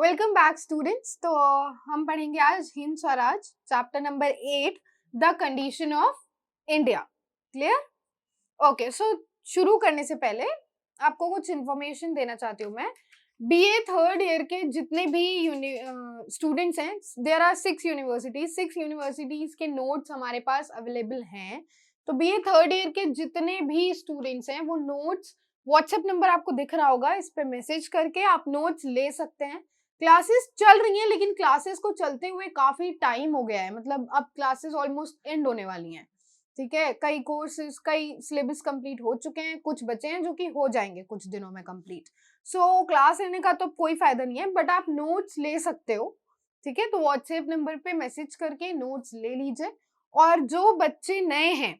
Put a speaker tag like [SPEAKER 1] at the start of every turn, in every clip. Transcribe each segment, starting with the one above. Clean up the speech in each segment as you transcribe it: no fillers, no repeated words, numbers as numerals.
[SPEAKER 1] Welcome back students. तो हम पढ़ेंगे आज Hind Swaraj chapter number 8 the condition of India. Clear? Okay, so शुरू करने से पहले आपको कुछ इंफॉर्मेशन देना चाहती हूँ मैं। बीए थर्ड ईयर के जितने भी स्टूडेंट्स हैं, देयर आर 6 यूनिवर्सिटीज के नोट्स हमारे पास अवेलेबल हैं। तो बीए थर्ड ईयर के जितने भी स्टूडेंट्स हैं वो नोट्स, व्हाट्सएप नंबर आपको दिख रहा होगा, इस पे मैसेज करके आप नोट्स ले सकते हैं। क्लासेस चल रही हैं, लेकिन क्लासेस को चलते हुए काफी टाइम हो गया है, मतलब अब क्लासेस ऑलमोस्ट एंड होने वाली हैं। ठीक है, कई कोर्सेज, कई सिलेबस कंप्लीट हो चुके हैं, कुछ बचे हैं जो कि हो जाएंगे कुछ दिनों में कंप्लीट। सो क्लास लेने का तो कोई फायदा नहीं है, बट आप नोट्स ले सकते हो। ठीक है, तो व्हाट्सएप नंबर पे मैसेज करके नोट्स ले लीजिए। और जो बच्चे नए हैं,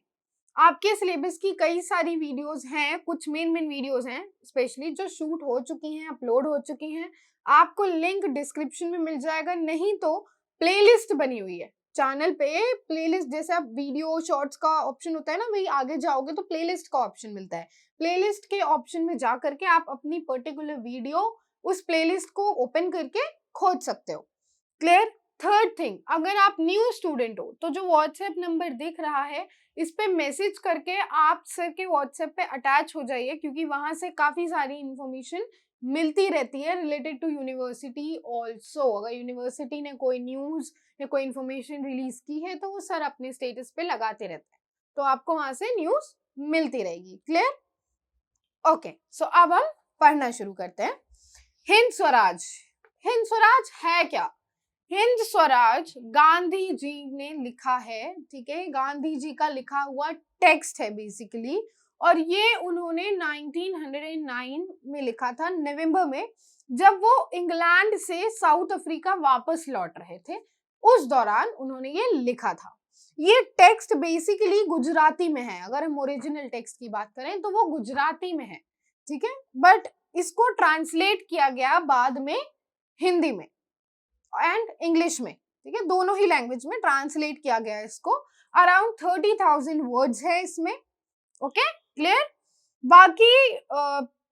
[SPEAKER 1] आपके सिलेबस की कई सारी वीडियोस हैं, कुछ मेन वीडियोस हैं स्पेशली जो शूट हो चुकी हैं, अपलोड हो चुकी हैं। आपको लिंक डिस्क्रिप्शन में मिल जाएगा, नहीं तो प्लेलिस्ट बनी हुई है चैनल पे। प्लेलिस्ट जैसे आप वीडियो शॉर्ट्स का ऑप्शन होता है ना, वही आगे जाओगे तो प्लेलिस्ट का ऑप्शन मिलता है। प्लेलिस्ट के ऑप्शन में जा करके आप अपनी पर्टिकुलर वीडियो उस प्लेलिस्ट को ओपन करके खोज सकते हो। क्लियर? थर्ड थिंग, अगर आप न्यू स्टूडेंट हो तो जो व्हाट्सएप नंबर दिख रहा है इस पे मैसेज करके आप सर के व्हाट्सएप पे अटैच हो जाइए, क्योंकि वहां से काफी सारी इंफॉर्मेशन मिलती रहती है रिलेटेड टू यूनिवर्सिटी ऑल्सो। अगर यूनिवर्सिटी ने कोई न्यूज या कोई इंफॉर्मेशन रिलीज की है तो वो सर अपने स्टेटस पे लगाते रहते हैं, तो आपको वहां से न्यूज मिलती रहेगी। क्लियर? ओके, सो अब हम पढ़ना शुरू करते हैं। हिंद स्वराज। हिंद स्वराज है क्या? हिंद स्वराज गांधी जी ने लिखा है। ठीक है, गांधी जी का लिखा हुआ टेक्स्ट है बेसिकली, और ये उन्होंने 1909 में लिखा था, नवंबर में, जब वो इंग्लैंड से साउथ अफ्रीका वापस लौट रहे थे। उस दौरान उन्होंने ये लिखा था। ये टेक्स्ट बेसिकली गुजराती में है। अगर हम ओरिजिनल टेक्स्ट की बात करें तो वो गुजराती में है। ठीक है, बट इसको ट्रांसलेट किया गया बाद में हिंदी में एंड इंग्लिश में। ठीक है, दोनों ही लैंग्वेज में ट्रांसलेट किया गया है इसको। अराउंड 30,000 वर्ड्स है इसमें। Okay, clear? बाकी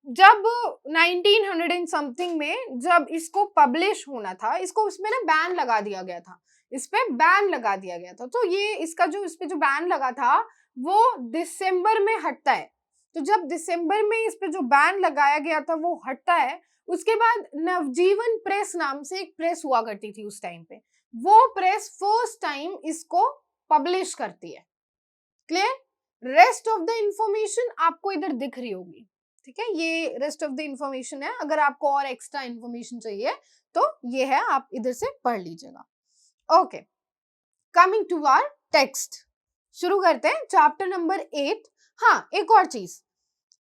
[SPEAKER 1] जब 1900 एंड समथिंग में जब इसको पब्लिश होना था, इसको उसमें ना बैन लगा दिया गया था, इस पे बैन लगा दिया गया था। तो ये इसका जो इस पे जो बैन लगा था वो दिसंबर में हटता है। तो जब दिसंबर में इस पे जो बैन लगाया गया था वो हटता है, उसके बाद नवजीवन प्रेस नाम से एक प्रेस हुआ करती थी उस टाइम पे, वो प्रेस फर्स्ट टाइम इसको पब्लिश करती है। Clear? Rest of the information आपको इधर दिख रही होगी। ठीक है, ये रेस्ट ऑफ द इंफॉर्मेशन है। अगर आपको और एक्स्ट्रा इंफॉर्मेशन चाहिए तो ये है, आप इधर से पढ़ लीजिएगा। Okay, coming to our text, शुरू करते हैं चैप्टर नंबर 8। हाँ, एक और चीज,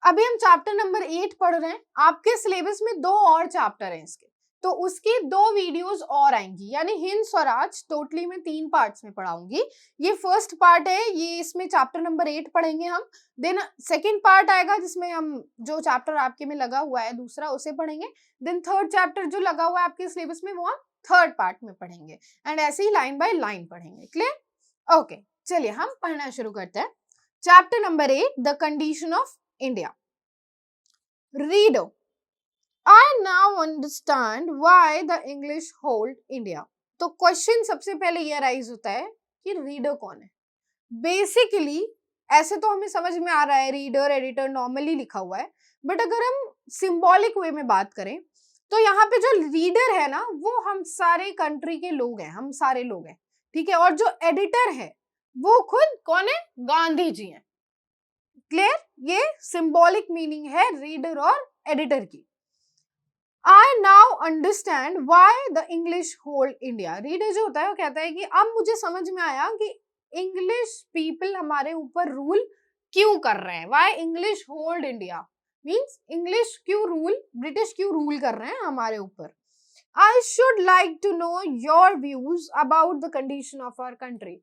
[SPEAKER 1] अभी हम चैप्टर नंबर 8 पढ़ रहे हैं, आपके सिलेबस में 2 और चैप्टर हैं इसके, तो उसकी 2 वीडियोस और आएंगी। यानी हिंद स्वराज टोटली मैं 3 पार्ट्स में पढ़ाऊंगी। ये फर्स्ट पार्ट है, ये इसमें चैप्टर नंबर 8 पढ़ेंगे हम। देन सेकंड पार्ट आएगा जिसमें हम जो चैप्टर आपके में लगा हुआ है दूसरा उसे पढ़ेंगे। देन थर्ड चैप्टर जो लगा हुआ है आपके सिलेबस में वो हम थर्ड पार्ट में पढ़ेंगे, एंड ऐसे ही लाइन बाय लाइन पढ़ेंगे। क्लियर? ओके, चलिए हम पढ़ना शुरू करते हैं। Chapter number 8, the condition of India. Reader, I now understand why the English hold India. तो क्वेश्चन सबसे पहले ये राइज होता है कि रीडर कौन है। बेसिकली ऐसे तो हमें समझ में आ रहा है, रीडर एडिटर नॉर्मली लिखा हुआ है, बट अगर हम सिंबॉलिक वे में बात करें तो यहाँ पे जो रीडर है ना वो हम सारे कंट्री के लोग हैं, हम सारे लोग हैं। ठीक है, और जो एडिटर है वो खुद कौन है? गांधी जी हैं। क्लियर? ये सिंबॉलिक मीनिंग है रीडर और एडिटर की। I now understand why the English hold India. Reader जो होता है वो कहता है कि अब मुझे समझ में आया कि इंग्लिश पीपल हमारे ऊपर रूल क्यों कर रहे हैं। Why English hold India means English क्यों रूल, ब्रिटिश क्यों रूल कर रहे हैं हमारे ऊपर। I should like to know your views about the condition of our country.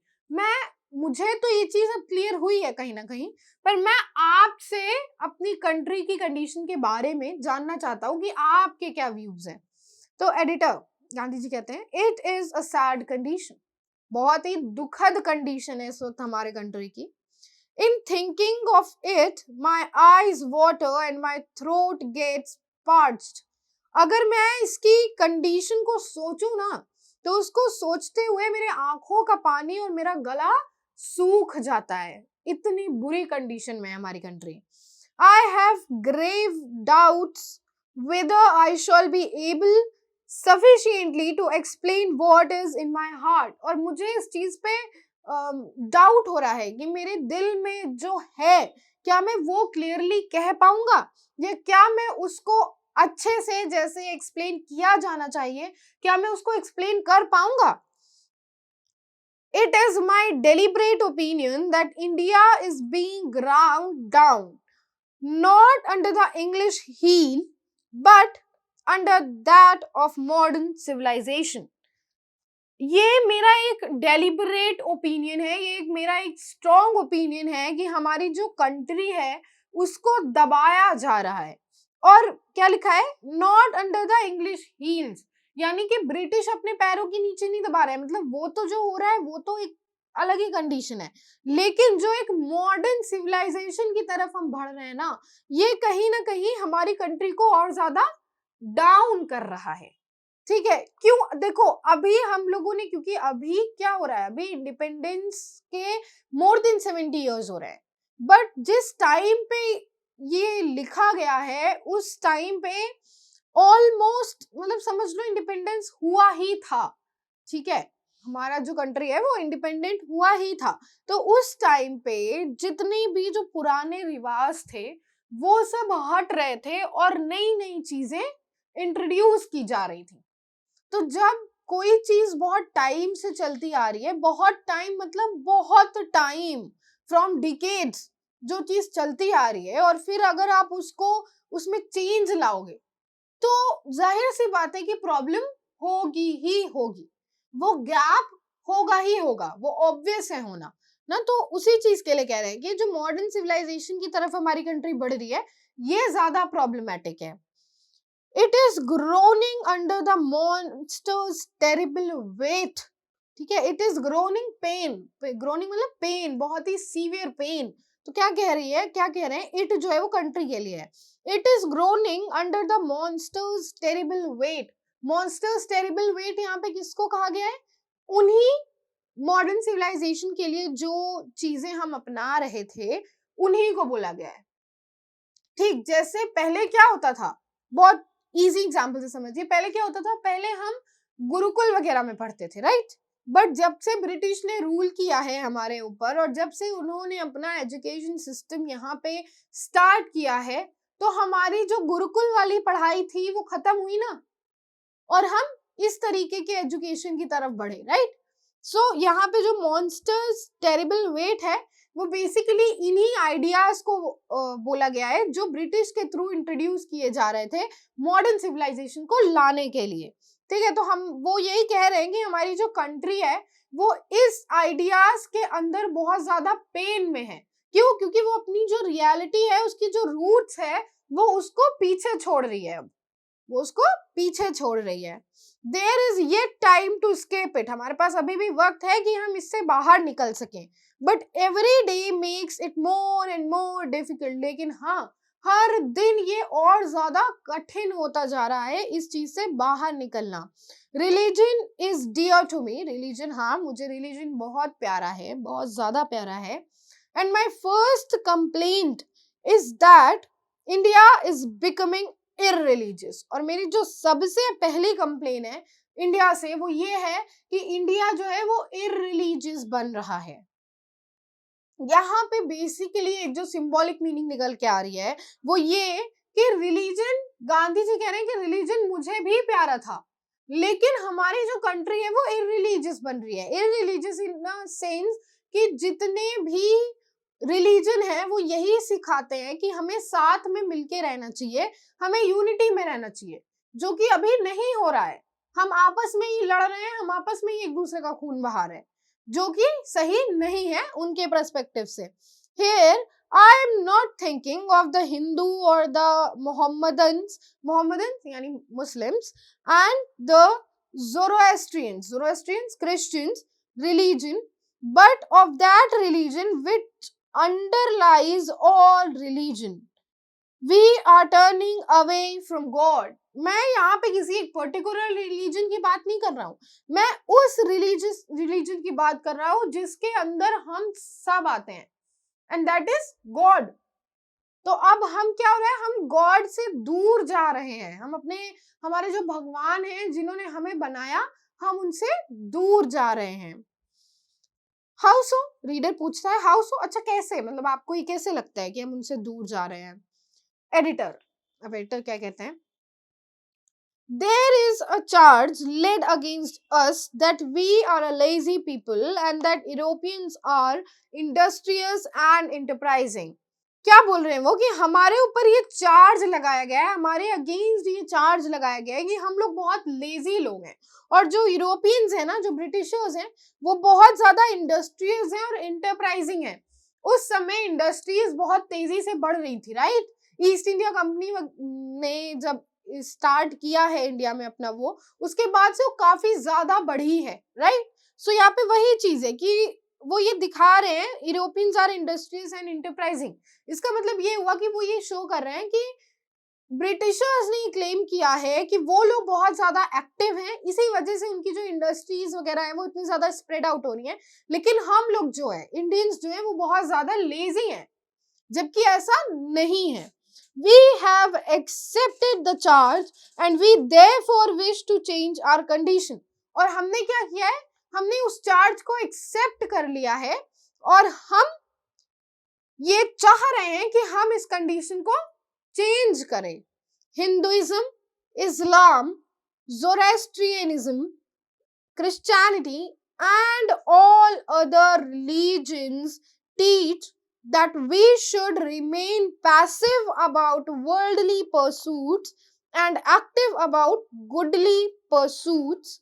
[SPEAKER 1] मुझे तो ये चीज अब क्लियर हुई है कहीं ना कहीं, पर मैं आपसे अपनी कंट्री की कंडीशन के बारे में जानना चाहता हूँ कि आपके क्या व्यूज हैं। तो एडिटर गांधी जी कहते हैं, it is a sad condition. बहुत ही दुखद कंडीशन है इस वक्त हमारे कंट्री की। In thinking of it my eyes water and my throat gets parched. अगर मैं इसकी कंडीशन को सोचूं ना, तो उसको सोचते हुए मेरे आंखों का पानी और मेरा गला सूख जाता है। इतनी बुरी कंडीशन में है हमारी country. I have grave doubts whether I shall be able sufficiently to explain what is in my heart। और मुझे इस चीज पे डाउट हो रहा है कि मेरे दिल में जो है, क्या मैं वो क्लियरली कह पाऊंगा, या क्या मैं उसको अच्छे से जैसे एक्सप्लेन किया जाना चाहिए, क्या मैं उसको एक्सप्लेन कर पाऊंगा। It is my deliberate opinion that India is being ground down, not under the English heel, but under that of modern civilization। ये मेरा एक डेलिबरेट ओपिनियन है, ये एक मेरा एक स्ट्रॉन्ग ओपिनियन है कि हमारी जो कंट्री है उसको दबाया जा रहा है। और क्या लिखा है, not under the English heels, यानी कि ब्रिटिश अपने पैरों के नीचे नहीं दबा रहे हैं। मतलब वो तो जो हो रहा है वो तो एक अलग ही कंडीशन है, लेकिन जो एक मॉडर्न सिविलाइजेशन की तरफ हम बढ़ रहे हैं ना, ये कहीं ना कहीं हमारी कंट्री को और ज्यादा डाउन कर रहा है। ठीक है, क्यों? देखो अभी हम लोगों ने, क्योंकि अभी क्या हो रहा है, अभी इंडिपेंडेंस के मोर देन 70 इयर्स हो रहे हैं, बट जिस टाइम पे ये लिखा गया है उस टाइम पे ऑलमोस्ट, मतलब समझ लो इंडिपेंडेंस हुआ ही था। ठीक है, हमारा जो कंट्री है वो इंडिपेंडेंट हुआ ही था। तो उस टाइम पे जितनी भी जो पुराने रिवाज थे वो सब हट रहे थे और नई नई चीजें इंट्रोड्यूस की जा रही थी। तो जब कोई चीज बहुत टाइम से चलती आ रही है, बहुत टाइम मतलब बहुत टाइम, फ्रॉम डिकेड्स जो चीज चलती आ रही है, और फिर अगर आप उसको उसमें चेंज लाओगे तो जाहिर सी बात है कि प्रॉब्लम होगी ही होगी, वो गैप होगा ही होगा, वो ऑब्वियस है होना ना। तो उसी चीज के लिए कह रहे हैं कि जो मॉडर्न सिविलाइजेशन की तरफ हमारी कंट्री बढ़ रही है ये ज्यादा प्रॉब्लमेटिक है। It is groaning under the monster's terrible weight। ठीक है, it is groaning pain, groaning मतलब पेन, बहुत ही सीवियर पेन। तो क्या कह रही है, क्या कह रहे हैं, इट जो है वो कंट्री के लिए है। It is groaning under the monsters terrible weight. Monsters terrible weight यहाँ पे किसको कहा गया है, उन्हीं मॉडर्न सिविलाइजेशन के लिए जो चीजें हम अपना रहे थे उन्हीं को बोला गया है। ठीक, जैसे पहले क्या होता था, बहुत इजी एग्जांपल से समझिए, पहले क्या होता था, पहले हम गुरुकुल वगैरह में पढ़ते थे, राइट। बट जब से ब्रिटिश ने रूल किया है हमारे ऊपर और जब से उन्होंने अपना एजुकेशन सिस्टम यहाँ पे स्टार्ट किया है, तो हमारी जो गुरुकुल वाली पढ़ाई थी वो खत्म हुई ना, और हम इस तरीके के एजुकेशन की तरफ बढ़े, राइट। सो यहाँ पे जो मॉन्स्टर्स टेरिबल वेट है वो बेसिकली इन्हीं आइडियाज को बोला गया है जो ब्रिटिश के थ्रू इंट्रोड्यूस किए जा रहे थे मॉडर्न सिविलाइजेशन को लाने के लिए। ठीक है, तो हम वो यही कह रहे हैं कि हमारी जो कंट्री है वो इस आइडियाज के अंदर बहुत ज्यादा पेन में है। क्यों? क्योंकि वो अपनी जो रियलिटी है, उसकी जो रूट्स है, वो उसको पीछे छोड़ रही है, अब वो उसको पीछे छोड़ रही है। There is yet time to escape it, हमारे पास अभी भी वक्त है कि हम इससे बाहर निकल सकें, but every day makes it more and more difficult. लेकिन हाँ, हर दिन ये और ज्यादा कठिन होता जा रहा है इस चीज से बाहर निकलना। Religion is dear to me, religion, हाँ मुझे रिलीजन बहुत प्यारा है, बहुत ज्यादा प्यारा है। And my first complaint is that India is becoming irreligious. और मेरी जो सबसे पहली कंप्लेन है इंडिया से वो ये है कि इंडिया जो है वो इररिलीजियस बन रहा है। यहाँ पे बेसिकली एक जो सिंबॉलिक मीनिंग निकल के आ रही है वो ये कि रिलीजन, गांधी जी कह रहे हैं कि रिलीजन मुझे भी प्यारा था, लेकिन हमारी जो कंट्री है वो इररिलीजियस बन रही है। इररिलीजियस इन द सेंस कि जितने भी रिलीजन है वो यही सिखाते हैं कि हमें साथ में मिलके रहना चाहिए, हमें यूनिटी में रहना चाहिए, जो कि अभी नहीं हो रहा है। हम आपस में ही लड़ रहे हैं, हम आपस में ही एक दूसरे का खून बहा रहे हैं, जो कि सही नहीं है उनके पर्सपेक्टिव से। Here I am not thinking of the Hindu or the Mohammedans यानी Muslims and the Zoroastrians Christians religion, but of that religion which underlies all religion. We are turning away from God मैं यहाँ पे किसी एक particular religion की बात नहीं कर रहा हूँ, मैं उस रिलीजन की बात कर रहा हूँ जिसके अंदर हम सब आते हैं, एंड दैट इज गॉड। तो अब हम क्या हो रहा है, हम गॉड से दूर जा रहे हैं, हम अपने हमारे जो भगवान हैं जिन्होंने हमें बनाया, हम उनसे दूर जा रहे हैं। हाउ सो, रीडर पूछता है हाउ सो, अच्छा कैसे, मतलब आपको ये कैसे लगता है कि हम उनसे दूर जा रहे हैं। एडिटर, अब एडिटर क्या कहते हैं, there is a charge laid against us that we are a lazy people and that Europeans are industrious and enterprising। क्या बोल रहे हैं वो, कि हमारे ऊपर ये चार्ज लगाया गया है, हमारे अगेंस्ट ये चार्ज लगाया गया है कि हम लोग बहुत लेजी लोग हैं, और जो यूरोपियंस हैं ना, जो ब्रिटिशर्स हैं, वो बहुत ज्यादा इंडस्ट्रियस हैं और इंटरप्राइजिंग हैं। उस समय इंडस्ट्रीज बहुत तेजी से बढ़ रही थी, राइट। ईस्ट इंडिया कंपनी ने जब स्टार्ट किया है इंडिया में अपना, वो उसके बाद से वो काफी ज्यादा बढ़ी है, राइट। सो यहाँ पे वही चीज है कि वो ये दिखा रहे हैं Europeans are industries and enterprising. इसका मतलब ये हुआ कि वो ये शो कर रहे हैं कि ब्रिटिशर्स ने क्लेम किया है कि वो लोग बहुत ज्यादा एक्टिव हैं, इसी वजह से उनकी जो इंडस्ट्रीज वगैरह है वो इतनी ज्यादा स्प्रेड आउट हो रही है, लेकिन हम लोग जो है, इंडियंस जो है, वो बहुत ज्यादा लेजी हैं, जबकि ऐसा नहीं है। We have accepted the charge and we therefore wish to change our condition। और हमने क्या किया है, हमने उस चार्ज को एक्सेप्ट कर लिया है और हम ये चाह रहे हैं कि हम इस कंडीशन को चेंज करें। Hinduism, Islam, Zoroastrianism, Christianity and all other religions teach that we should remain passive about worldly pursuits and active about goodly pursuits,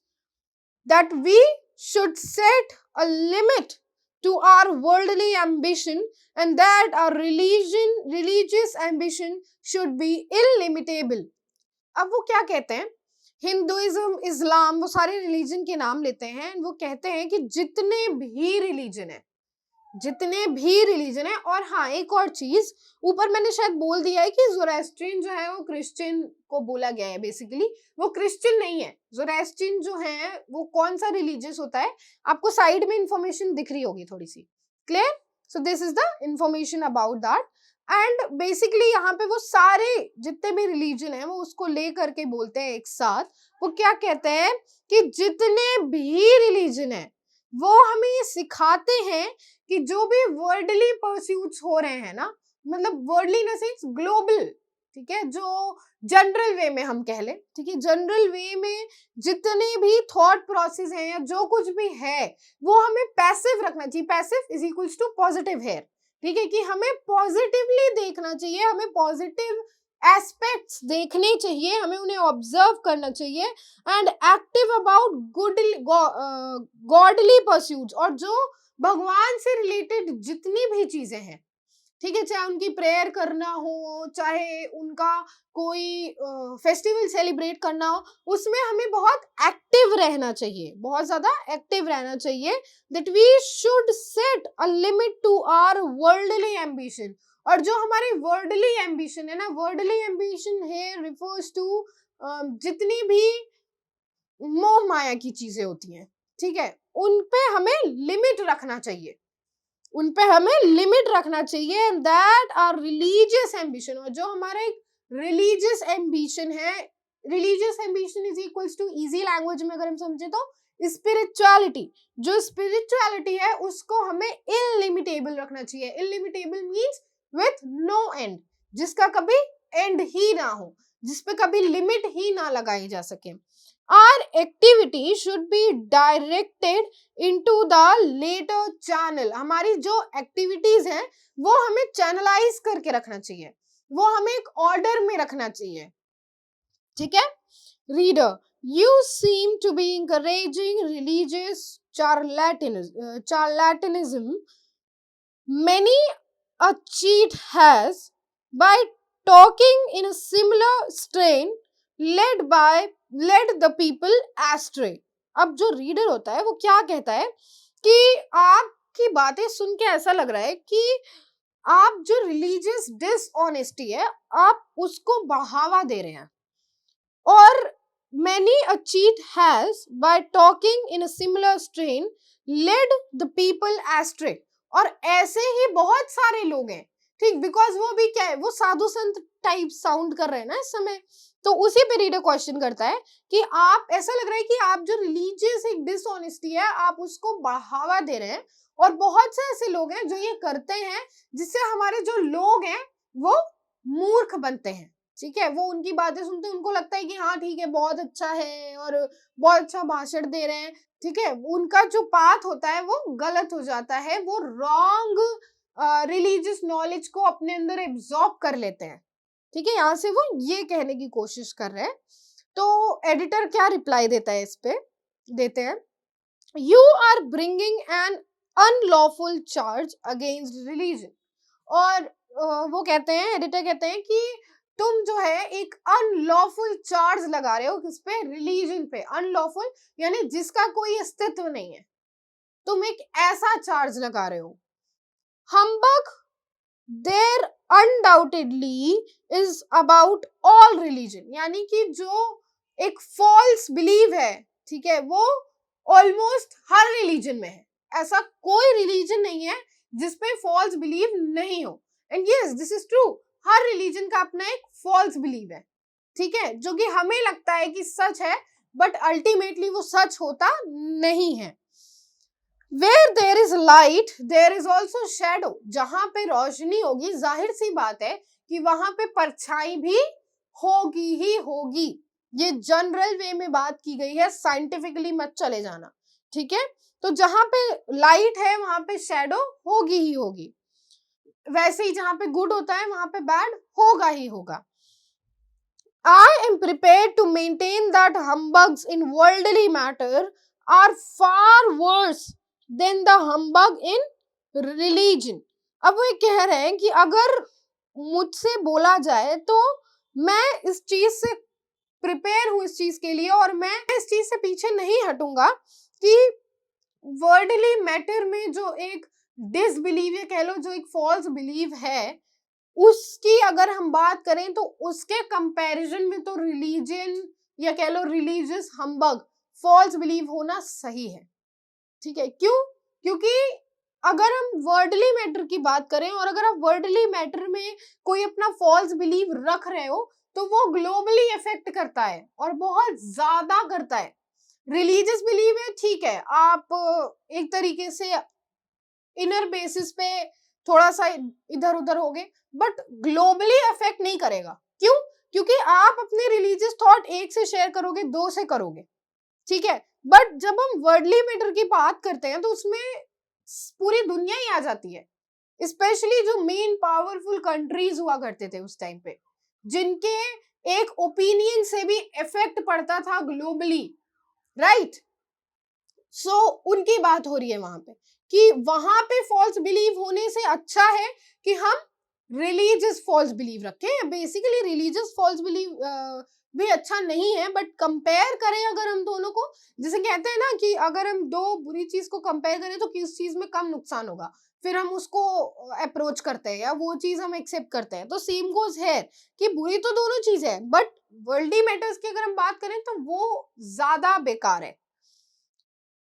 [SPEAKER 1] that we should set a limit to our worldly ambition and that our religious ambition should be illimitable। अब वो क्या कहते हैं, Hinduism, इस्लाम, वो सारे religion के नाम लेते हैं, वो कहते हैं कि जितने भी रिलीजन है, जितने भी रिलीजन है, और हाँ एक और चीज ऊपर मैंने शायद बोल दिया है कि ज़ोरास्ट्रियन जो है वो क्रिश्चियन को बोला गया है, बेसिकली वो क्रिश्चियन नहीं है। ज़ोरास्ट्रियन जो है वो कौन सा रिलीजियस होता है, आपको साइड में इंफॉर्मेशन दिख रही होगी थोड़ी सी, clear. So this is the information about that, and basically यहाँ पे वो सारे जितने भी रिलीजन है वो उसको ले करके बोलते हैं एक साथ। वो क्या कहते हैं कि जितने भी रिलीजन है वो हमें ये सिखाते हैं कि जो भी वर्ल्डली परस्यूट्स हो रहे हैं ना, मतलब वर्ल्डली इन सेंस ग्लोबल, ठीक है, जो जनरल वे में हम कह लें, ठीक है, जनरल वे में जितने भी थॉट प्रोसेस हैं या जो कुछ भी है वो हमें पैसिव रखना चाहिए। Passive is equals to positive here, ठीक है, कि हमें पॉजिटिवली देखना चाहिए, हमें पॉजिटिव एस्पेक्ट्स देखने चाहिए, हमें उन्हें ऑब्जर्व करना चाहिए, and active about godly pursuits, और जो भगवान से रिलेटेड जितनी भी चीजें हैं, ठीक है, चाहे उनकी प्रेयर करना हो, चाहे उनका कोई फेस्टिवल सेलिब्रेट करना हो, उसमें हमें बहुत एक्टिव रहना चाहिए, बहुत ज्यादा एक्टिव रहना चाहिए। That we should set a limit to our worldly ambition. और जो हमारे वर्ल्डली एम्बिशन है ना, वर्ल्डली एम्बिशन है रिफर्स टू जितनी भी मोह माया की चीजें होती हैं, ठीक है, उन पे हमें लिमिट रखना चाहिए, उन पे हमें लिमिट रखना चाहिए, and that are religious ambition. और जो हमारा एक रिलीजियस एम्बिशन है, religious ambition is equals to easy language में अगर हम समझे तो स्पिरिचुअलिटी। जो स्पिरिचुअलिटी है उसको हमें इनलिमिटेबल रखना चाहिए। Illimitable means with no end, जिसका कभी एंड ही ना हो, जिसपे कभी लिमिट ही ना लगाई जा सके। Our activity should be directed into the later channel। हमारी जो एक्टिविटीज हैं वो हमें चैनलाइज करके रखना चाहिए, वो हमें एक ऑर्डर में रखना चाहिए, ठीक है। Reader, you seem to be encouraging religious charlatanism. Many a cheat has, by talking in a similar strain, led the people astray। अब जो रीडर होता है वो क्या कहता है कि आपकी बातें सुन के ऐसा लग रहा है कि आप जो रिलीजियस डिसऑनेस्टी है आप उसको बढ़ावा दे रहे हैं, or many a cheat has by talking in a similar strain led the people astray. और ऐसे ही बहुत सारे लोग हैं, ठीक, बिकॉज वो भी क्या है, वो साधु संत टाइप साउंड कर रहे हैं ना इस समय। तो उसी पे रीडर क्वेश्चन करता है कि आप, ऐसा लग रहा है कि आप जो रिलीजियस एक डिसऑनेस्टी है आप उसको बढ़ावा दे रहे हैं, और बहुत से ऐसे लोग हैं जो ये करते हैं जिससे हमारे जो लोग हैं वो मूर्ख बनते हैं। ठीक है, वो उनकी बातें सुनते हैं, उनको लगता है कि हाँ ठीक है बहुत अच्छा है और बहुत अच्छा भाषण दे रहे हैं, ठीक है, उनका जो पाथ होता है वो गलत हो जाता है, वो रॉन्ग रिलीजियस नॉलेज को अपने अंदर एब्जॉर्ब कर लेते हैं। ठीक है, यहाँ से वो ये कहने की कोशिश कर रहे हैं। तो एडिटर क्या रिप्लाई देता है इस पे, देते हैं, you are bringing an unlawful charge against religion. और वो कहते हैं, एडिटर कहते हैं कि तुम जो है एक अनलॉफुल चार्ज लगा रहे हो किस पे, रिलीजन पे। अनलॉफुल यानी जिसका कोई अस्तित्व नहीं है, तुम एक ऐसा चार्ज लगा रहे हो। Humbug there undoubtedly is about all religion, यानी कि जो एक फॉल्स बिलीव है, ठीक है, वो ऑलमोस्ट हर रिलीजन में है। ऐसा कोई रिलीजन नहीं है जिसपे फॉल्स बिलीव नहीं हो। And yes this is true, her religion का अपना एक फॉल्स बिलीव है, ठीक है, जो कि हमें लगता है कि सच है बट अल्टीमेटली वो सच होता नहीं है। Where there is light, there is also shadow. जहां पे रोशनी होगी जाहिर सी बात है कि वहां पे परछाई भी होगी ही होगी। ये जनरल वे में बात की गई है, साइंटिफिकली मत चले जाना, ठीक है। तो जहां पे लाइट है वहां पे शेडो होगी ही होगी, वैसे ही जहां पे गुड होता है वहां पे बैड होगा ही होगा। I am prepared to maintain that humbugs in worldly matter are far worse than the humbug in religion. अब वो कह रहे हैं कि अगर मुझसे बोला जाए तो मैं इस चीज से प्रिपेयर हूं, इस चीज के लिए, और मैं इस चीज से पीछे नहीं हटूंगा कि वर्ल्डली मैटर में जो एक डिसबिलीव या कह लो जो एक फॉल्स बिलीव है उसकी अगर हम बात करें तो उसके कंपैरिजन में तो रिलीजन या कह लो रिलीजियस हम्बग, फॉल्स बिलीव होना सही है। ठीक है, क्यों? क्योंकि अगर हम वर्ल्डली मैटर की बात करें और अगर आप वर्ल्डली मैटर में कोई अपना फॉल्स बिलीव रख रहे हो तो वो ग्लोबली इफेक्ट करता है और बहुत ज्यादा करता है। रिलीजियस बिलीव है, ठीक है, आप एक तरीके से इनर बेसिस पे थोड़ा सा इधर उधर हो गए बट ग्लोबली अफेक्ट नहीं करेगा। क्यों? क्योंकि आप अपने रिलीजियस थॉट एक से शेयर करोगे, दो से करोगे, ठीक है, बट जब हम वर्ल्डली मैटर की बात करते हैं तो उसमें पूरी दुनिया ही आ जाती है। स्पेशली जो मेन पावरफुल कंट्रीज हुआ करते थे उस टाइम पे, जिनके एक ओपिनियन से भी इफेक्ट पड़ता था ग्लोबली, राइट। सो उनकी बात हो रही है वहां पे कि वहां पे फॉल्स बिलीव होने से अच्छा है कि हम रिलीजियस फॉल्स बिलीव रखें। बेसिकली रिलीजियस फॉल्स बिलीव भी अच्छा नहीं है, बट कंपेयर करें अगर हम दोनों को, जैसे कहते हैं ना कि अगर हम दो बुरी चीज को कंपेयर करें तो किस चीज में कम नुकसान होगा, फिर हम उसको अप्रोच करते हैं या वो चीज हम एक्सेप्ट करते हैं। तो सेम गोज है कि बुरी तो दोनों चीज है बट वर्ल्डली मैटर्स की अगर हम बात करें तो वो ज्यादा बेकार है।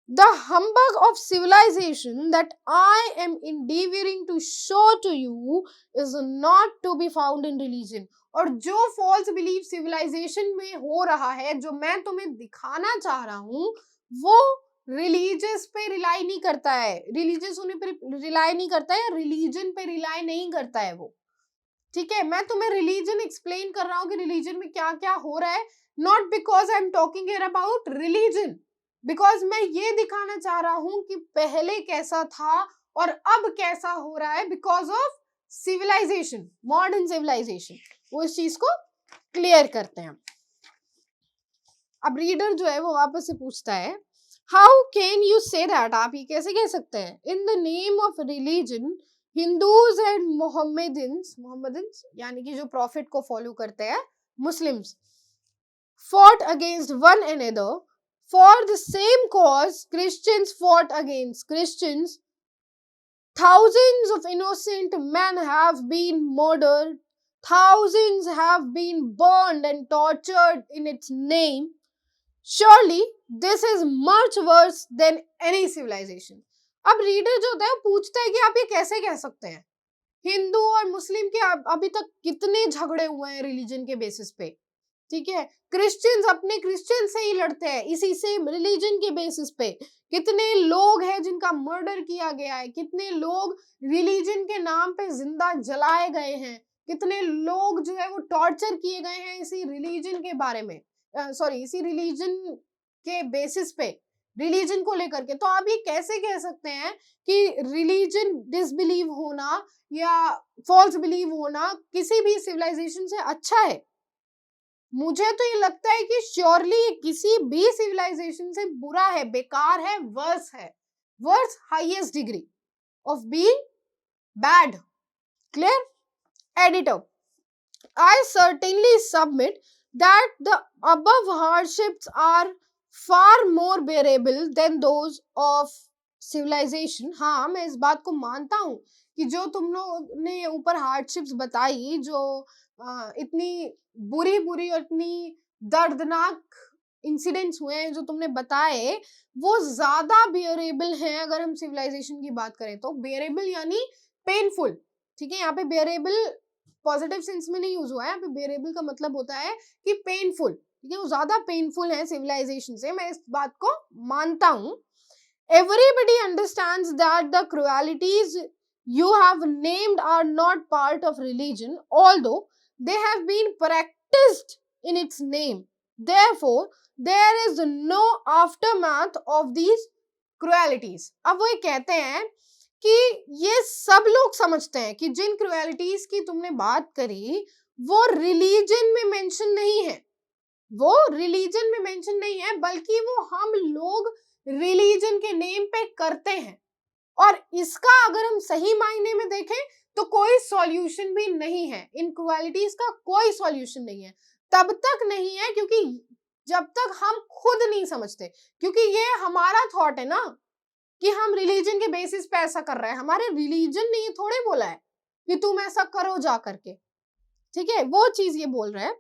[SPEAKER 1] The humbug of civilization that I am endeavoring to show to you is not to be found in religion. और जो false belief civilization में हो रहा है, जो मैं तुम्हें दिखाना चाह रहा हूं, वो religious पे rely नहीं करता है, religious होने पे rely नहीं करता है, religion पे rely नहीं करता है वो। ठीक है, मैं तुम्हें religion explain कर रहा हूँ कि religion में क्या क्या हो रहा है, not because I am talking here about religion, because मैं ये दिखाना चाह रहा हूं कि पहले कैसा था और अब कैसा हो रहा है because of civilization, modern civilization. वो इस चीज को क्लियर करते हैं। अब रीडर जो है वो वापस से पूछता है, how can you say that, आप ये कैसे कह सकते हैं, in the name of religion Hindus and Mohammedans यानी कि जो प्रॉफिट को फॉलो करते हैं Muslims, fought against one another. For the same cause, Christians fought against Christians. Thousands of innocent men have been murdered. thousands have been burned and tortured in its name. Surely this is much worse than any civilization. अब reader जो होता है पूछता है कि आप ये कैसे कह सकते हैं, हिंदू और मुस्लिम के अभी तक कितने झगड़े हुए हैं रिलीजन के बेसिस पे, ठीक है, क्रिश्चियंस अपने क्रिश्चियन से ही लड़ते हैं इसी सेम रिलीजन के बेसिस पे, कितने लोग हैं जिनका मर्डर किया गया है, कितने लोग रिलीजन के नाम पे जिंदा जलाए गए हैं, कितने लोग जो है वो टॉर्चर किए गए हैं इसी रिलीजन के बारे में, इसी रिलीजन के बेसिस पे, रिलीजन को लेकर के। तो आप ये कैसे कह सकते हैं कि रिलीजन डिसबिलीव होना या फॉल्स बिलीव होना किसी भी सिविलाइजेशन से अच्छा है? मुझे तो ये लगता है कि श्योरली किसी भी सिविलाइजेशन से बुरा है, बेकार है, worse highest degree of being bad. Clear? Editor, I certainly submit that the above hardships are far more bearable than those of civilization. हाँ, मैं इस बात को मानता हूँ कि जो तुम लोगों ने ऊपर हार्डशिप्स बताई, जो इतनी बुरी और इतनी दर्दनाक इंसिडेंट्स हुए हैं जो तुमने बताए, वो ज्यादा बेयरेबल हैं अगर हम सिविलाइजेशन की बात करें तो। बेयरेबल यानी पेनफुल, ठीक है, यहाँ पे बेयरेबल पॉजिटिव सेंस में नहीं यूज हुआ है, यहाँ पे बेयरेबल का मतलब होता है कि पेनफुल, ठीक है, वो ज्यादा पेनफुल है सिविलाइजेशन से, मैं इस बात को मानता हूँ। Everybody understands that the cruelties you have named are not part of religion, although they have been practiced in its name. Therefore, there is no aftermath of these cruelties. अब वो ये कहते हैं कि ये सब लोग समझते हैं कि जिन क्रुएलिटीज की तुमने बात करी वो रिलीजन में मेंशन नहीं है, बल्कि वो हम लोग रिलीजन के नेम पे करते हैं, और इसका अगर हम सही मायने में देखें तो कोई सॉल्यूशन भी नहीं है, इन क्रुएलिटीज का कोई सॉल्यूशन नहीं है, तब तक नहीं है क्योंकि जब तक हम खुद नहीं समझते, क्योंकि ये हमारा थॉट है ना कि हम रिलीजन के बेसिस पे ऐसा कर रहे हैं, हमारे रिलीजन ने ये थोड़े बोला है कि तुम ऐसा करो जा करके, ठीक है, वो चीज ये बोल रहे हैं।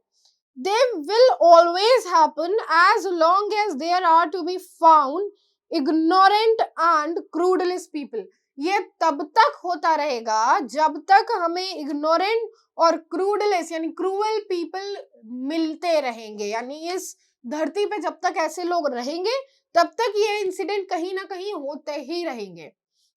[SPEAKER 1] They will always happen as long as there are to be found ignorant and crudeless people. ये तब तक होता रहेगा जब तक हमें ignorant और crudeless यानी cruel people मिलते रहेंगे, यानी इस धरती पे जब तक ऐसे लोग रहेंगे तब तक ये इंसिडेंट कहीं ना कहीं होते ही रहेंगे,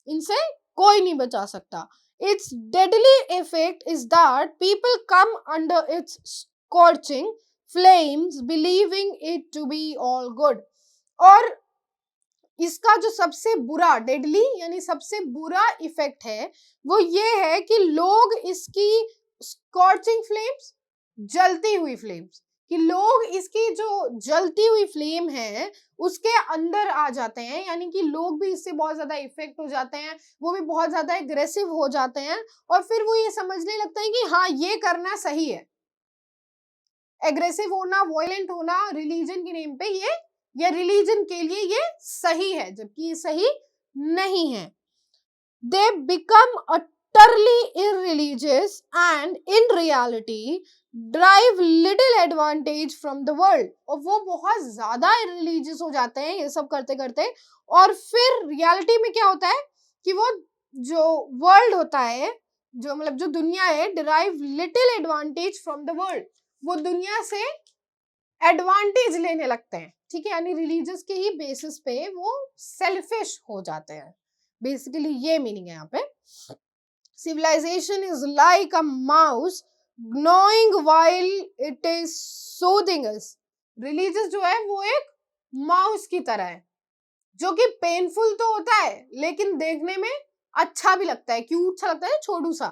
[SPEAKER 1] इनसे कोई नहीं बचा सकता। Its deadly effect is that people come under its scorching flames believing it to be all good. और इसका जो सबसे बुरा, डेडली यानी सबसे बुरा इफेक्ट है वो ये है कि लोग इसकी स्कॉर्चिंग फ्लेम्स, जलती हुई फ्लेम्स, कि लोग इसकी जो जलती हुई फ्लेम है उसके अंदर आ जाते हैं, यानी कि लोग भी इससे बहुत ज्यादा इफेक्ट हो जाते हैं, वो भी बहुत ज्यादा एग्रेसिव हो जाते हैं, और फिर वो ये समझने लगते हैं कि हाँ ये करना सही है, एग्रेसिव होना, वॉयलेंट होना रिलीजन के नेम पे ये, या रिलीजन के लिए ये सही है, जबकि ये सही नहीं है। They become utterly irreligious and in reality derive little advantage from the world. और वो बहुत ज्यादा irreligious हो जाते हैं ये सब करते करते, और फिर रियलिटी में क्या होता है कि वो जो वर्ल्ड होता है, जो मतलब जो दुनिया है, derive little advantage from the world, वो दुनिया से एडवांटेज लेने लगते हैं, ठीक है, यानी रिलीजियस के ही बेसिस पे वो सेल्फिश हो जाते हैं, बेसिकली ये मीनिंग है यहाँ पे। Civilization is like a mouse gnawing while it is soothing us. Religious जो है वो एक माउस की तरह है, जो कि पेनफुल तो होता है लेकिन देखने में अच्छा भी लगता है, क्यूट सा लगता है, छोटू सा,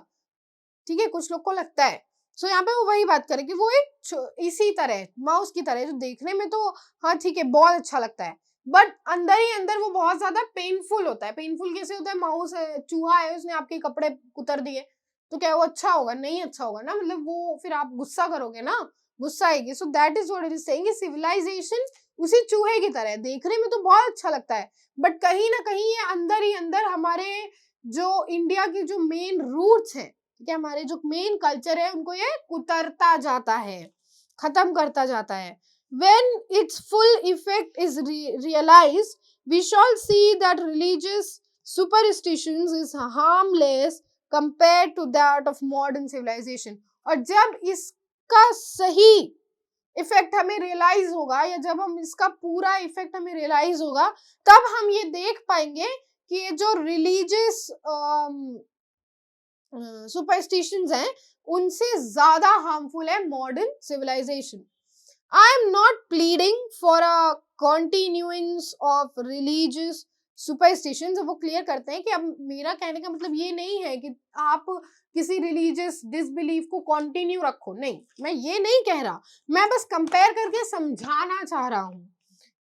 [SPEAKER 1] ठीक है, कुछ लोग को लगता है। सो यहाँ पे वो वही बात करें कि वो एक इसी तरह माउस की तरह, जो देखने में तो हाँ ठीक है बहुत अच्छा लगता है, बट अंदर ही अंदर वो बहुत ज्यादा पेनफुल होता है। पेनफुल कैसे होता है? माउस है, चूहा है, उसने आपके कपड़े कुतर दिए, तो क्या वो अच्छा होगा? नहीं अच्छा होगा ना, मतलब वो फिर आप गुस्सा करोगे ना, गुस्सा आएगी। So that is what it is saying, civilization उसी चूहे की तरह है, देखने में तो बहुत अच्छा लगता है, बट कहीं ना कहीं ये अंदर ही अंदर हमारे जो इंडिया के जो मेन रूट्स हैं, ठीक है, हमारे जो मेन कल्चर है उनको ये कुतरता जाता है, खत्म करता जाता है. When its full effect is realized, we shall see that religious superstitions is harmless compared to that of modern civilization. और जब इसका सही इफेक्ट हमें रियलाइज होगा, या जब हम इसका पूरा इफेक्ट हमें रियलाइज होगा, तब हम ये देख पाएंगे कि ये जो रिलीजियस सुपरस्टिशंस हैं उनसे ज्यादा हार्मफुल है modern civilization. I am not pleading for a continuance of religious superstitions. वो क्लियर करते हैं कि अब मेरा कहने का मतलब ये नहीं है कि आप किसी रिलीजियस डिसबिलीफ को कंटिन्यू रखो, नहीं, मैं ये नहीं कह रहा, मैं बस कंपेयर करके समझाना चाह रहा हूँ.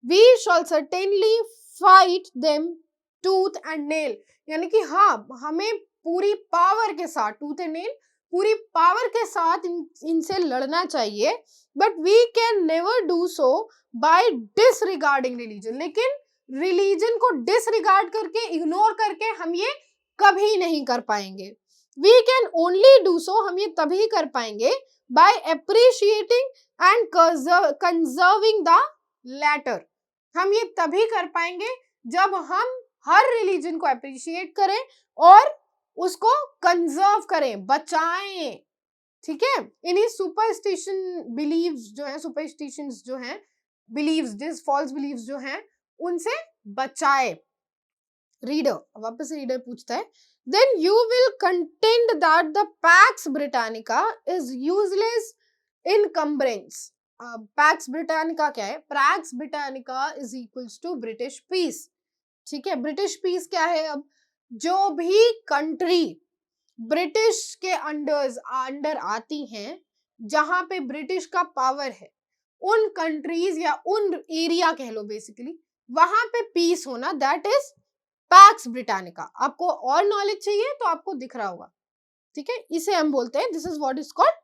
[SPEAKER 1] We shall certainly fight them tooth and nail. यानी कि हाँ, हमें पूरी पावर के साथ, टूथ एंड नेल, पूरी पावर के साथ इनसे लड़ना चाहिए. But we can never do so by disregarding religion. लेकिन रिलीजन को डिसरिगार्ड करके, इग्नोर करके हम ये कभी नहीं कर पाएंगे. We can only do so, हम ये तभी कर पाएंगे by appreciating and conserving the latter. हम ये तभी कर पाएंगे जब हम हर रिलीजन को अप्रिशिएट करें और उसको कंजर्व करें, बचाएं. ठीक है, इन्हीं सुपरस्टिशन बिलीव्स जो है, सुपरस्टिशंस जो हैं, बिलीव्स, दिस फॉल्स बिलीव्स जो हैं, उनसे बचाए. रीडर, वापस से रीडर पूछता है, then you will contend that the Pax Britannica is useless incumbrance. Pax Britannica क्या है? Pax Britannica is equals to British peace. ठीक है, ब्रिटिश पीस क्या है? अब जो भी कंट्री ब्रिटिश के अंडर आती हैं, जहां पे ब्रिटिश का पावर है, उन कंट्रीज या उन एरिया कह लो बेसिकली, वहां पे पीस होना, दैट इज पैक्स ब्रिटानिका. आपको और नॉलेज चाहिए तो आपको दिख रहा होगा. ठीक है, इसे हम बोलते हैं, this is what is called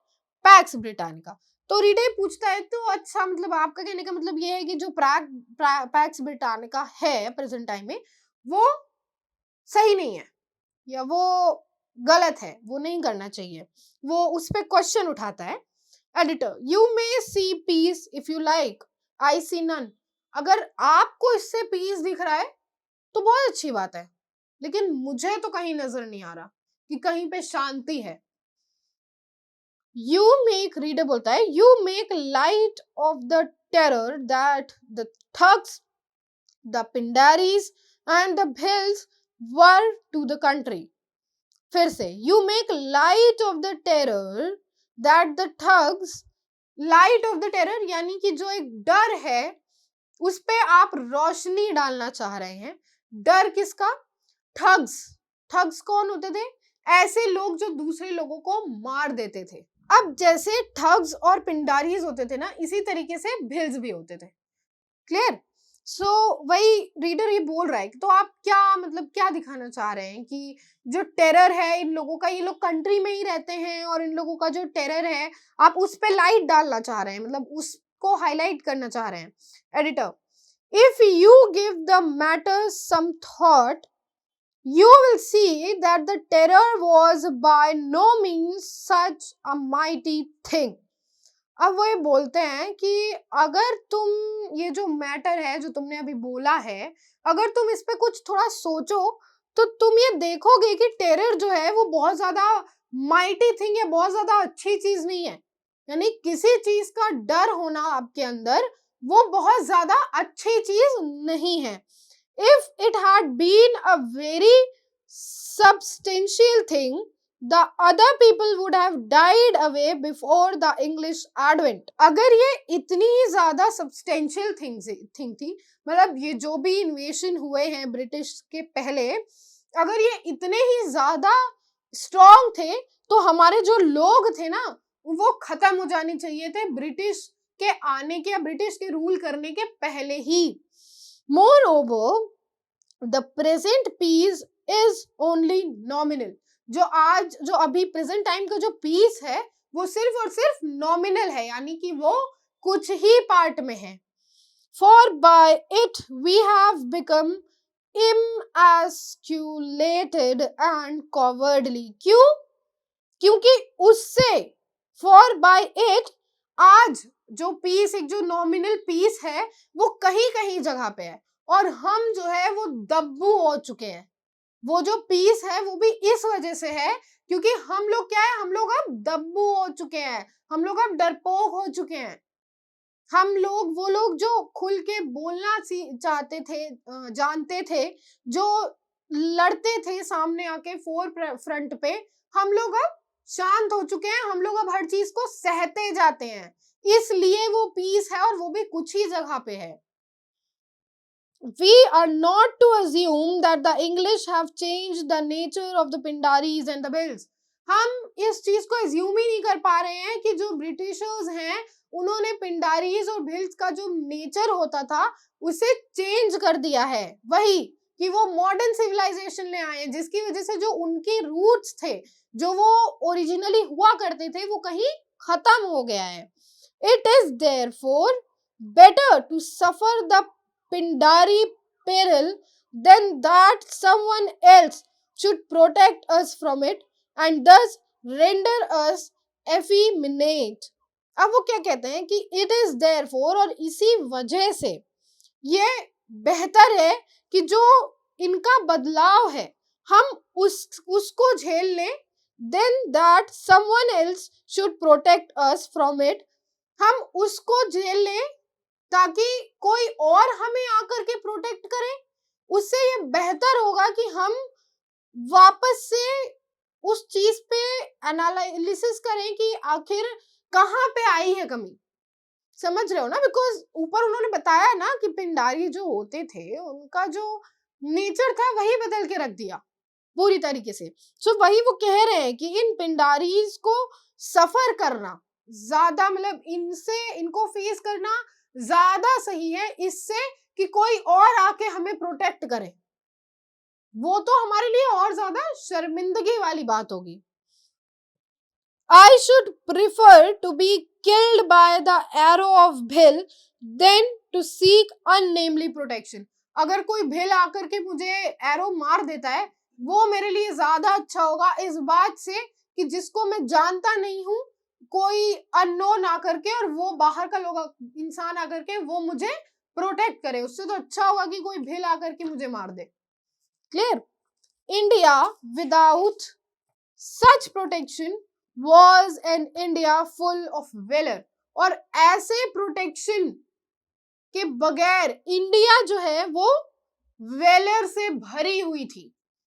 [SPEAKER 1] PACS Britannica. तो रीडर पूछता है, तो अच्छा, मतलब आपका कहने का मतलब ये है कि जो पैक्स ब्रिटानिका है प्रेजेंट टाइम में, वो सही नहीं है या वो गलत है, वो नहीं करना चाहिए. वो उस पे क्वेश्चन उठाता है. Editor, you may see peace if you like, I see none. अगर आपको इससे पीस दिख रहा है तो बहुत अच्छी बात है, लेकिन मुझे तो कहीं नजर नहीं आ रहा कि कहीं पे शांति है. यू मेक, रीडर बोलता है, you make light of the terror that the thugs, the Pindaris and the Bhils were to the country. फिर से, you make light of the terror that the thugs. Light of the terror यानी कि जो एक डर है उस पे आप रोशनी डालना चाह रहे हैं. डर किसका? ठग्स. ठग्स कौन होते थे? ऐसे लोग जो दूसरे लोगों को मार देते थे. अब जैसे ठग्स और पिंडारीज होते थे ना, इसी तरीके से भिल्स भी होते थे. क्लियर? सो वही रीडर ये बोल रहा है. तो आप क्या मतलब क्या दिखाना चाह रहे हैं कि जो टेरर है इन लोगों का, ये लोग कंट्री में ही रहते हैं और इन लोगों का जो टेरर है आप उस पे लाइट डालना चाह रहे हैं, मतलब उसको हाईलाइट करना चाह रहे हैं. Editor, if you give the matter some thought, you will see that the terror was by no means such a mighty thing. अब वो ये बोलते हैं कि अगर तुम ये जो मैटर है जो तुमने अभी बोला है, अगर तुम इस पे कुछ थोड़ा सोचो तो तुम ये देखोगे कि टेरर जो है वो बहुत ज्यादा माइटी थिंग है, बहुत ज्यादा अच्छी चीज नहीं है. यानी किसी चीज का डर होना आपके अंदर वो बहुत ज्यादा अच्छी चीज नहीं है. If it had been a very substantial thing, the other people would have died away before the English advent. अगर ये इतनी ही ज्यादा substantial thing थी, मतलब ये जो भी इन्वेशन हुए हैं ब्रिटिश के पहले, अगर ये इतने ही ज्यादा स्ट्रॉन्ग थे तो हमारे जो लोग थे ना वो खत्म हो जाने चाहिए थे ब्रिटिश के आने के या ब्रिटिश के रूल करने के पहले ही. Moreover, the present peace is only nominal. जो अभी प्रेजेंट टाइम का जो पीस है वो सिर्फ और सिर्फ नॉमिनल है, यानी कि वो कुछ ही पार्ट में है. For by it we have become emasculated and cowardly. क्यों? क्योंकि उससे फॉर बाय इट आज जो पीस, एक जो नॉमिनल पीस है वो कहीं कहीं जगह पे है, और हम जो है वो दब्बू हो चुके हैं। वो जो पीस है वो भी इस वजह से है क्योंकि हम लोग क्या है, हम लोग अब दब्बू हो चुके हैं, हम लोग अब डरपोक हो चुके हैं। हम लोग, वो लोग जो खुल के बोलना चाहते थे, जानते थे, जो लड़ते थे सामने आके फोर फ्रंट पे, हम लोग अब शांत हो चुके हैं, हम लोग अब हर चीज को सहते जाते हैं, इसलिए वो पीस है और वो भी कुछ ही जगह पे है। We are not to assume that the English have changed the nature of the Pindaris and the Bhils. हम इस चीज को एज्यूम ही नहीं कर पा रहे हैं कि जो ब्रिटिशर्स हैं उन्होंने पिंडारीज और भिल्स का जो नेचर होता था उसे चेंज कर दिया है। वही कि वो मॉडर्न सिविलाइजेशन ले आए हैं, जिसकी वजह से जो उनके रूट्स थे, जो वो ओरिजिनली हुआ करते थे, वो कहीं खत्म हो गया है। It is therefore better to suffer the Pindari peril than that someone else should protect us from it and thus render us effeminate. अब वो क्या कहते हैं कि it is therefore, और इसी वजह से ये बेहतर है कि जो इनका बदलाव है हम उसको झेल लें, then that someone else should protect us from it, हम उसको झेल लें ताकि कोई और हमें आकर के प्रोटेक्ट करे। उससे ये बेहतर होगा कि हम वापस से उस चीज पे एनालिसिस करें कि आखिर कहाँ पे आई है कमी। समझ रहे हो ना? बिकॉज ऊपर उन्होंने बताया ना कि पिंडारी जो होते थे उनका जो नेचर था वही बदल के रख दिया पूरी तरीके से। सो वही वो कह रहे हैं कि इन पिंडारीज को सफर करना ज्यादा, मतलब इनको फेस करना ज्यादा सही है इससे कि कोई और आके हमें प्रोटेक्ट करे। वो तो हमारे लिए और ज्यादा शर्मिंदगी वाली बात होगी। I should prefer to be killed by the arrow of Bhil than to seek unnamely protection. अगर कोई भिल आकर के मुझे एरो मार देता है वो मेरे लिए ज्यादा अच्छा होगा इस बात से कि जिसको मैं जानता नहीं हूं, कोई अननोन आकर के, और वो बाहर का लोग इंसान आकर के वो मुझे प्रोटेक्ट करे, उससे तो अच्छा होगा कि कोई भिल आकर के मुझे मार दे। Clear? India without such protection was an India full of valor, और ऐसे प्रोटेक्शन के बगैर इंडिया जो है वो वेलर से भरी हुई थी।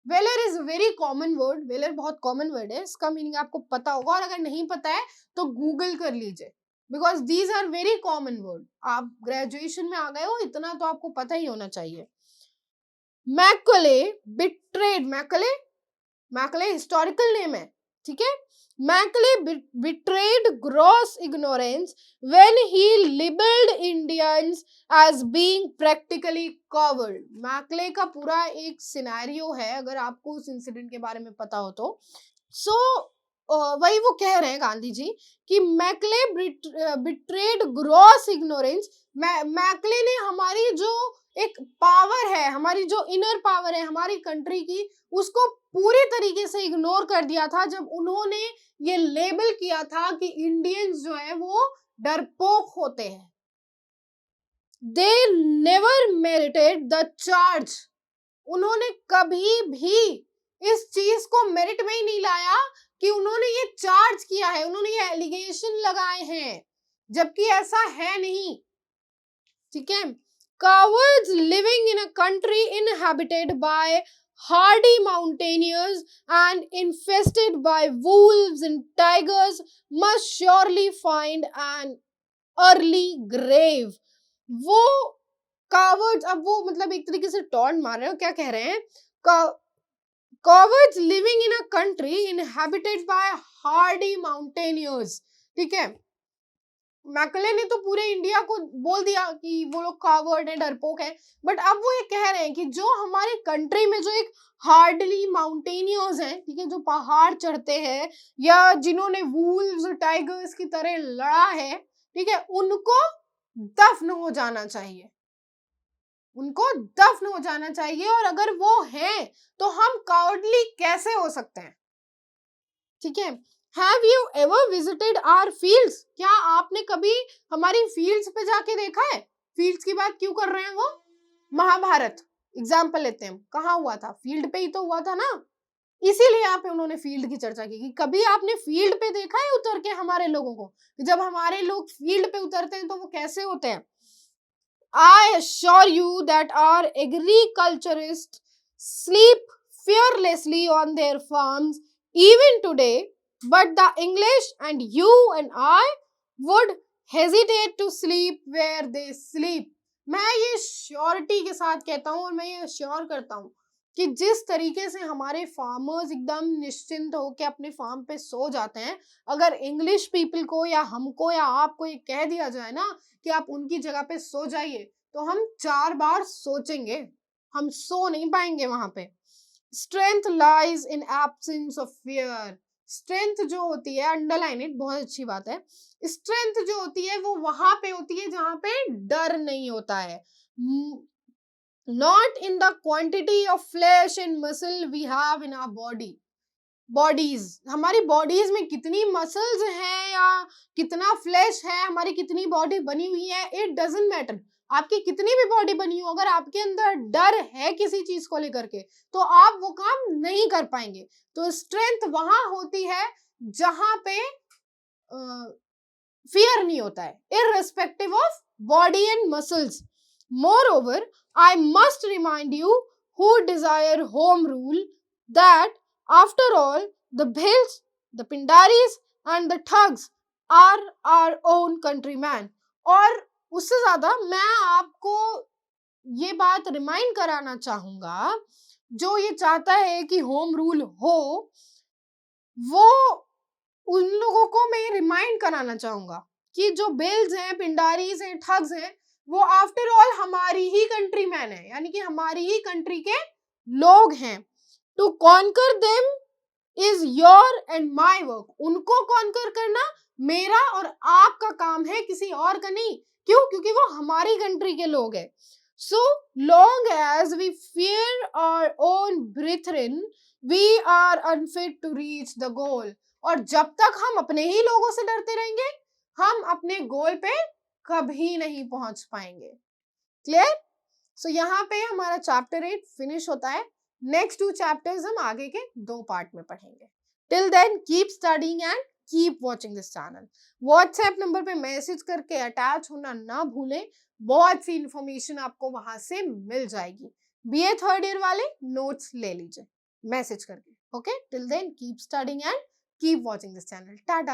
[SPEAKER 1] Valour is very common word, valour बहुत कॉमन वर्ड है, इसका मीनिंग आपको पता होगा, और अगर नहीं पता है तो गूगल कर लीजिए because these are very common word. आप ग्रेजुएशन में आ गए हो, इतना तो आपको पता ही होना चाहिए। McClay betrayed, McClay historical name है, ठीक है। Macaulay betrayed gross ignorance when he labeled Indians as being practically coward. Macaulay का पूरा एक सिनेरियो है, अगर आपको उस इंसिडेंट के बारे में पता हो तो। वही वो कह रहे हैं गांधी जी कि McClay betrayed gross ignorance. McClay ने हमारी जो एक पावर है, हमारी जो इनर पावर है हमारी कंट्री की, उसको पूरी तरीके से इग्नोर कर दिया था जब उन्होंने ये लेबल किया था कि इंडियंस जो है वो डरपोक होते हैं। They never married the charge, उन्होंने कभी भी इस चीज को मेरिट में ही नहीं लाया कि उन्होंने ये चार्ज किया है, उन्होंने ये एलिगेशन लगाए हैं, जबकि ऐसा है नहीं, ठीक है। Cowards living in a country inhabited by hardy mountaineers and infested by wolves and tigers must surely find an early grave. वो cowards, अब वो मतलब एक तरीके से टॉन्ट मार रहे हो, क्या कह रहे हैं? Cowards living in a country inhabited by hardy mountaineers, ठीक है। मैकले ने तो पूरे इंडिया को बोल दिया कि वो लोग कावर्ड है, डरपोक है, बट अब वो ये कह रहे हैं कि जो हमारी कंट्री में जो एक हार्डली माउंटेनियर्स हैं, ठीक है, जो पहाड़ चढ़ते हैं या जिन्होंने वूल्व्स और टाइगर्स की तरह लड़ा है, ठीक है, उनको दफन हो जाना चाहिए, उनको दफन हो जाना चाहिए। और अगर वो हैं तो हम कावर्डली कैसे हो सकते हैं? ठीक है। Have you ever visited our fields, क्या आपने कभी हमारी फील्ड्स पे जाके देखा है? फील्ड्स की बात क्यों कर रहे हैं वो? महाभारत एग्जाम्पल लेते हैं, कहाँ हुआ था? फील्ड पे ही तो हुआ था ना, इसीलिए यहाँ पे उन्होंने फील्ड की चर्चा की कि कभी आपने फील्ड पे देखा है उतर के हमारे लोगों को? जब हमारे लोग फील्ड पे उतरते हैं तो वो कैसे होते हैं? I assure you that our agriculturists sleep fearlessly on their farms even today, but the English and you and I would hesitate to sleep where they sleep. मैं ये श्योरिटी के साथ कहता हूँ और मैं ये श्योर करता हूँ कि जिस तरीके से हमारे फार्मर्स एकदम निश्चिंत होकर अपने फार्म पे सो जाते हैं, अगर इंग्लिश पीपल को या हमको या आपको ये कह दिया जाए ना कि आप उनकी जगह पे सो जाइए, तो हम 4 बार सोचेंगे, हम सो नहीं पाएंगे वहां पे। Strength lies in absence of fear, strength जो होती है, अंडरलाइन इट, बहुत अच्छी बात है, स्ट्रेंथ जो होती है वो वहां पे होती है जहां पे डर नहीं होता है। Not in the quantity of flesh and muscle we have in our body, bodies, हमारी बॉडीज में कितनी मसल्स हैं या कितना फ्लैश है, हमारी कितनी बॉडी बनी हुई है, इट डजंट मैटर। आपकी कितनी भी बॉडी बनी हो, अगर आपके अंदर डर है किसी चीज को लेकर के, तो आप वो काम नहीं कर पाएंगे। तो स्ट्रेंथ वहां होती है जहां पे फियर नहीं होता है, irrespective of body and muscles. Moreover, I must remind you who desire home rule that after all, the Bhils, the Pindaris and the Thugs are our own countrymen. और उससे ज्यादा मैं आपको ये बात रिमाइंड कराना चाहूंगा, जो ये चाहता है कि होम रूल हो, वो उन लोगों को मैं रिमाइंड कराना चाहूंगा कि जो बेल्स हैं, पिंडारीज हैं, ठग्स हैं, वो आफ्टर ऑल हमारी ही कंट्री मैन है, यानी कि हमारी ही कंट्री के लोग हैं। To conquer them is your and my work, उनको कॉन्कर करना मेरा और आपका काम है, किसी और का नहीं। क्यों? क्योंकि वो हमारी कंट्री के लोग हैं। So long as we fear our own brethren, we are unfit to reach the goal. और जब तक हम अपने ही लोगों से डरते रहेंगे, हम अपने गोल पे कभी नहीं पहुंच पाएंगे। क्लियर? सो यहाँ पे हमारा चैप्टर 8 फिनिश होता है। नेक्स्ट 2 चैप्टर्स हम आगे के 2 पार्ट में पढ़ेंगे। Till then keep studying and keep watching this channel. WhatsApp number पे मैसेज करके अटैच होना ना भूलें, बहुत सी इंफॉर्मेशन आपको वहां से मिल जाएगी। बीए थर्ड ईयर वाले नोट्स ले लीजिए मैसेज करके। Okay, till then keep studying and keep watching this channel. Tada!